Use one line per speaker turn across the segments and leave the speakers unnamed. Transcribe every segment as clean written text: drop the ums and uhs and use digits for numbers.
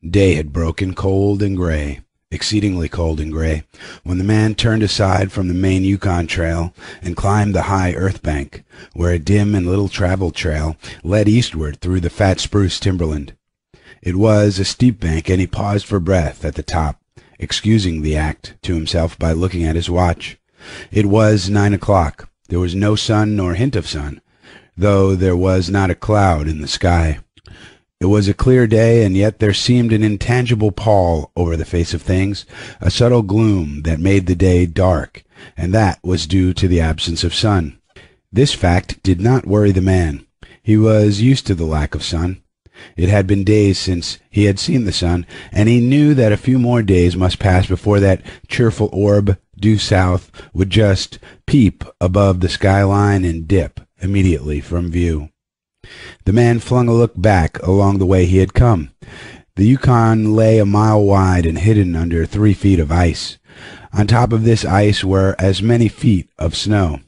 Day had broken, cold and gray, exceedingly cold and gray, when the man turned aside from the main Yukon Trail and climbed the high earth bank, where a dim and little-traveled trail led eastward through the fat spruce timberland. It was a steep bank, and he paused for breath at the top, excusing the act to himself by looking at his watch. It was 9 o'clock. There was no sun nor hint of sun, though there was not a cloud in the sky. It was a clear day, and yet there seemed an intangible pall over the face of things, a subtle gloom that made the day dark, and that was due to the absence of sun. This fact did not worry the man. He was used to the lack of sun. It had been days since he had seen the sun, and he knew that a few more days must pass before that cheerful orb, due south, would just peep above the skyline and dip immediately from view. The man flung a look back along the way he had come. The Yukon lay a mile wide and hidden under 3 feet of ice. On top of this ice were as many feet of snow.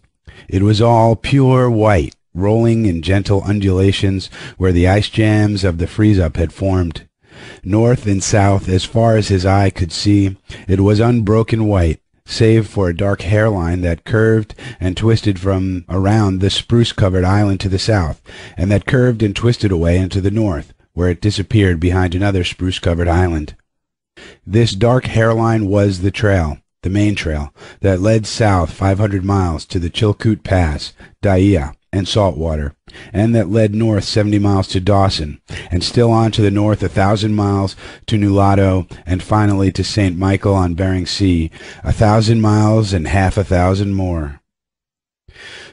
It was all pure white, rolling in gentle undulations where the ice jams of the freeze-up had formed. North and south, as far as his eye could see, it was unbroken white, save for a dark hairline that curved and twisted from around the spruce-covered island to the south, and that curved and twisted away into the north, where it disappeared behind another spruce-covered island. This dark hairline was the trail, the main trail, that led south 500 miles to the Chilkoot Pass, Dyea, and Saltwater, and that led north 70 miles to Dawson, and still on to the north 1,000 miles to Nulato, and finally to St. Michael on Bering Sea, 1,000 miles and half 1,000 more.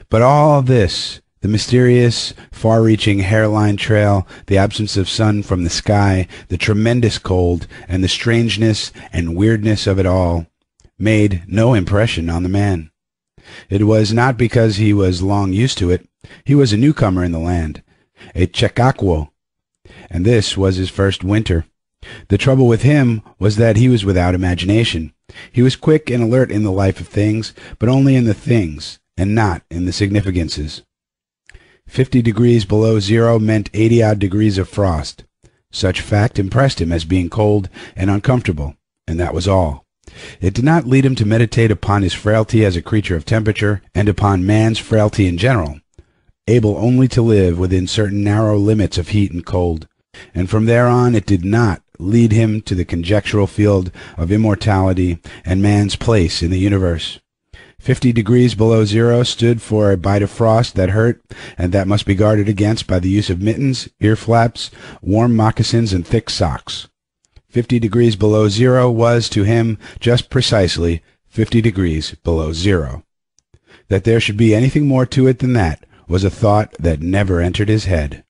But all this, the mysterious, far-reaching hairline trail, the absence of sun from the sky, the tremendous cold, and the strangeness and weirdness of it all, made no impression on the man. It was not because he was long used to it. He was a newcomer in the land, a Checkakwo, and this was his first winter. The trouble with him was that he was without imagination. He was quick and alert in the life of things, but only in the things, and not in the significances. 50 degrees below zero meant 80-odd degrees of frost. Such fact impressed him as being cold and uncomfortable, and that was all. It did not lead him to meditate upon his frailty as a creature of temperature, and upon man's frailty in general, able only to live within certain narrow limits of heat and cold. And from there on it did not lead him to the conjectural field of immortality and man's place in the universe. 50 degrees below zero stood for a bite of frost that hurt, and that must be guarded against by the use of mittens, ear flaps, warm moccasins, and thick socks. 50 degrees below zero was, to him, just precisely 50 degrees below zero. That there should be anything more to it than that was a thought that never entered his head.